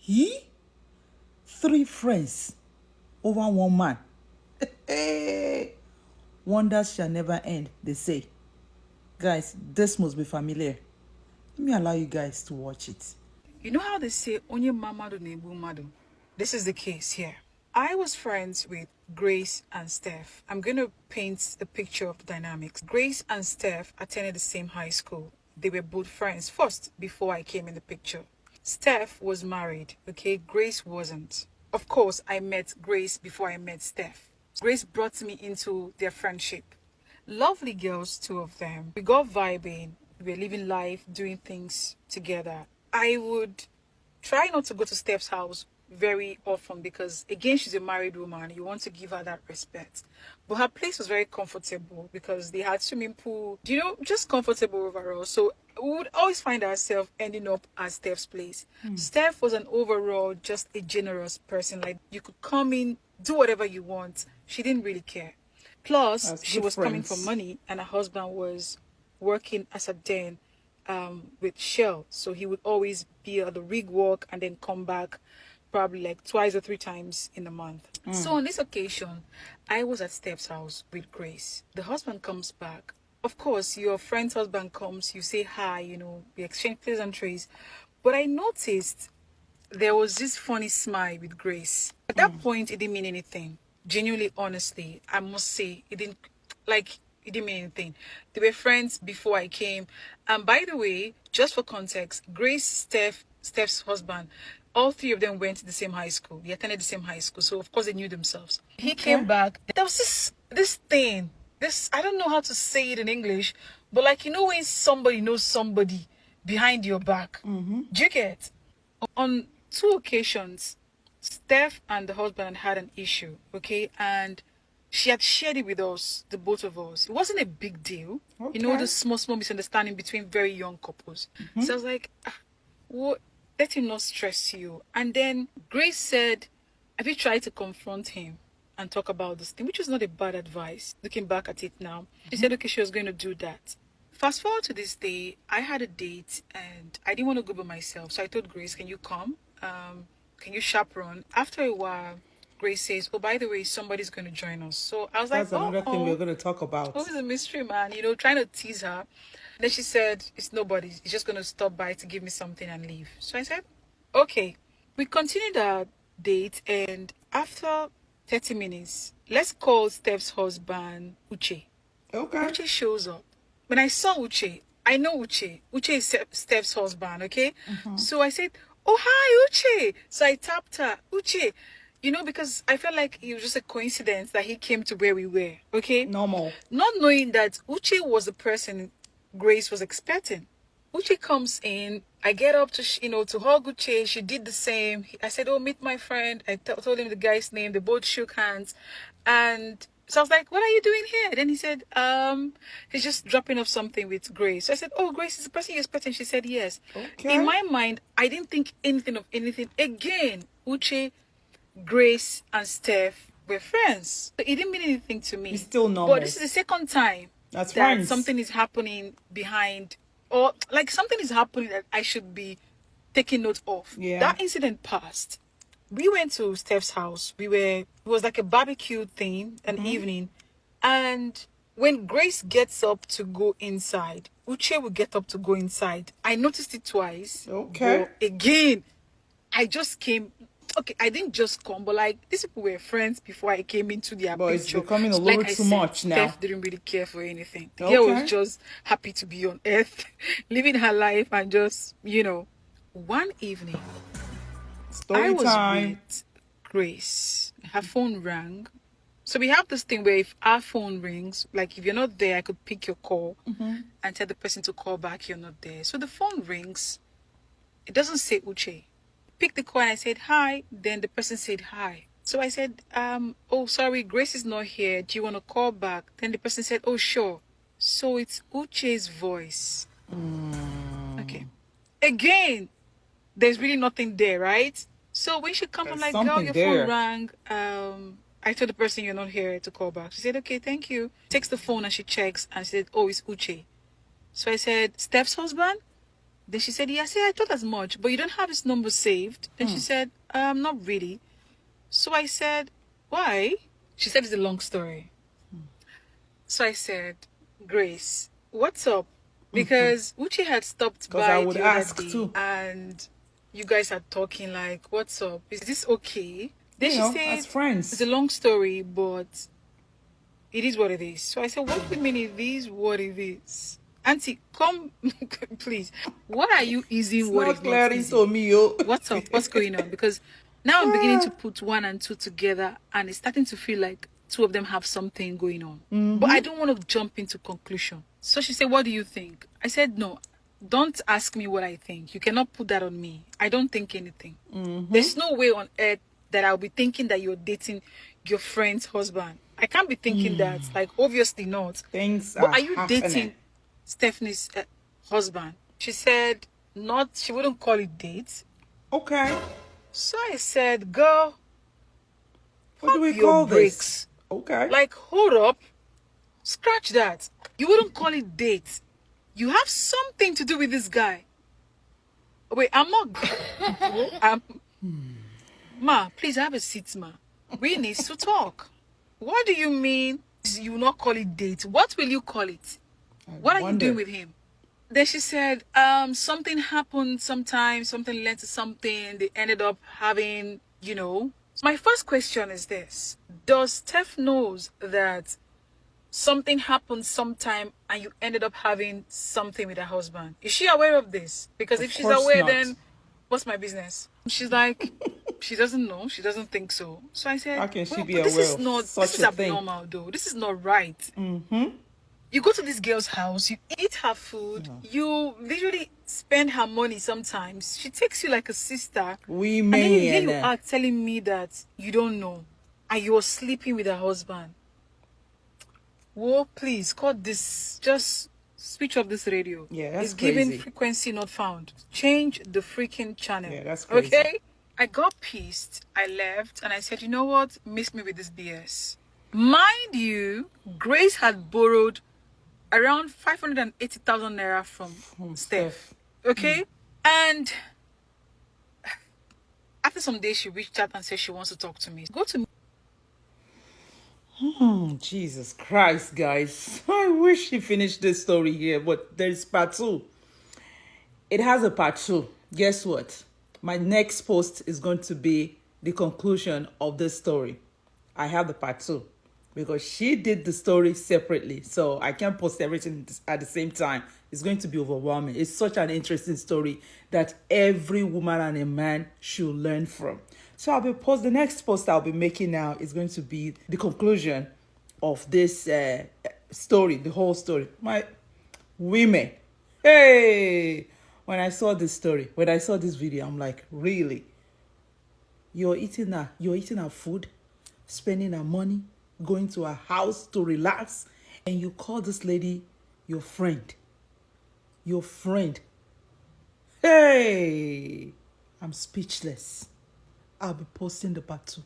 He? Three friends over one man. Hey, wonders shall never end, they say. Guys, this must be familiar. Let me allow you guys to watch it. You know how they say, Onye mamadu nebu madu? This is the case here. I was friends with Grace and Steph. I'm going to paint a picture of the dynamics. Grace and Steph attended the same high school. They were both friends first before I came in the picture. Steph was married, okay? Grace wasn't. Of course, I met Grace before I met Steph. Grace brought me into their friendship. Lovely girls, two of them. We got vibing. We were living life, doing things together. I would try not to go to Steph's house very often because, again, she's a married woman. You want to give her that respect. But her place was very comfortable because they had swimming pool, just comfortable overall. So we would always find ourselves ending up at Steph's place. Steph was an overall just a generous person. Like, you could come in, do whatever you want. She didn't really care. Plus, she was coming for money, and her husband was working as a den with Shell. So he would always be at the rig work and then come back probably like twice or three times in a month. So on this occasion, I was at Steph's house with Grace. The husband comes back. Of course, your friend's husband comes, you say hi, we exchange pleasantries. But I noticed there was this funny smile with Grace. At that point, it didn't mean anything. Genuinely, honestly, I must say, it didn't mean anything. They were friends before I came. And by the way, just for context, Grace, Steph's husband, all three of them went to the same high school. They attended the same high school. So of course they knew themselves. He came back. There was this thing. I don't know how to say it in English, but like, when somebody knows somebody behind your back. Do you get? On two occasions, Steph and the husband had an issue, okay? And she had shared it with us, the both of us. It wasn't a big deal. Okay. The small misunderstanding between very young couples. So I was like, what? Let him not stress you. And then Grace said, have you tried to confront him and talk about this thing? Which is not a bad advice, looking back at it now. She said, okay, she was going to do that. Fast forward to this day, I had a date and I didn't want to go by myself. So I told Grace, can you come? Can you chaperone? After a while, Grace says, oh, by the way, somebody's going to join us. So I was That's like, another thing we're going to talk about. Who's the mystery man? Trying to tease her. Then she said, it's nobody. He's just going to stop by to give me something and leave. So I said, okay. We continued our date, and after 30 minutes, let's call Steph's husband Uche. Okay. Uche shows up. When I saw Uche, I know Uche. Uche is Steph's husband, okay? So I said, oh, hi, Uche. So I tapped her, Uche. Because I felt like it was just a coincidence that he came to where we were, okay? Normal. Not knowing that Uche was the person Grace was expecting. Uche comes in. I get up to, to hug Uche. She did the same. I said, oh, meet my friend. I told him the guy's name. They both shook hands. And so I was like, what are you doing here? Then he said, he's just dropping off something with Grace. So I said, oh, Grace is the person you're expecting. She said, yes. Okay. In my mind, I didn't think anything of anything. Again, Uche, Grace, and Steph were friends. So it didn't mean anything to me. It's still normal. But this is the second time that friends. Something is happening behind, or like something is happening that I should be taking note of. Yeah. That incident passed. We went to Steph's house. It was like a barbecue thing, an evening. And when Grace gets up to go inside, Uche will get up to go inside. I noticed it twice. Okay. But again, I just came. Okay, I didn't just come, but like these people were friends before I came into their But picture. it's becoming a little too much now. Steph didn't really care for anything. The girl was just happy to be on earth, living her life, and just, one evening, I was with Grace. Her phone rang. So we have this thing where if our phone rings, like if you're not there, I could pick your call and tell the person to call back, you're not there. So the phone rings. It doesn't say Uche. Pick the call and I said, hi. Then the person said, hi. So I said, oh, sorry, Grace is not here. Do you want to call back? Then the person said, oh, sure. So it's Uche's voice. Okay. Again, there's really nothing there, right? So when she comes, I'm like, girl, your phone rang. I told the person you're not here to call back. She said, okay, thank you. Takes the phone and she checks and she said, oh, it's Uche. So I said, Steph's husband? Then she said, yeah, I said, I thought as much, but you don't have his number saved. Then she said, not really. So I said, why? She said it's a long story. So I said, Grace, what's up? Because Uchi had stopped 'Cause I by would the other ask day too. and you guys are talking like, what's up? Is this okay? Then You she know, said, as friends. it's a long story, but it is what it is. So I said, what do you mean it is what it is? Auntie, come, please. What are you easing It's what not is not clearing easy? to me, yo. What's up? What's going on? Because now I'm beginning to put one and two together and it's starting to feel like two of them have something going on. But I don't want to jump into conclusion. So she said, what do you think? I said, no, don't ask me what I think. You cannot put that on me. I don't think anything. There's no way on earth that I'll be thinking that you're dating your friend's husband. I can't be thinking that. Like, obviously not. Things But are are you happening. dating Stephanie's husband? She said, not, she wouldn't call it date. Okay. So I said, girl, What do we your call brakes. this? Okay. Like, hold up. Scratch that. You wouldn't call it date. You have something to do with this guy. Wait, I'm not. Ma, please have a seat, ma. We need to talk. What do you mean you will not call it date? What will you call it? What are you wonder. doing with him? Then she said, something happened sometime, something led to something. They ended up having, you know. My first question is this. Does Steph knows that something happened sometime and you ended up having something with her husband? Is she aware of this? Because if she's course aware, not. then what's my business? She's like, she doesn't know. She doesn't think so. So I said, How can she well, be but this aware is of not, such this is a thing? abnormal though. This is not right. You go to this girl's house, you eat her food, you literally spend her money sometimes. She takes you like a sister. We And then here you men. are telling me that you don't know. And you're sleeping with her husband. Whoa, please, cut this. Just switch off this radio. Yeah, that's It's giving crazy. frequency not found. Change the freaking channel. Yeah, that's crazy. Okay? I got pissed. I left and I said, you know what? Miss me with this BS. Mind you, Grace had borrowed around 580,000 naira from Steph. Okay? And after some days, she reached out and said she wants to talk to me. Go to me. Jesus Christ, guys. I wish she finished this story here, but there's part 2. It has a part 2. Guess what? My next post is going to be the conclusion of this story. I have the part 2 because she did the story separately, so I can't post everything at the same time. It's going to be overwhelming. It's such an interesting story that every woman and a man should learn from. So the next post I'll be making now is going to be the conclusion of this story, the whole story. My women, hey, when I saw this story, when I saw this video, I'm like, really? You're eating her food, spending her money, going to her house to relax, and you call this lady your friend. Your friend. Hey, I'm speechless. I'll be posting the part 2.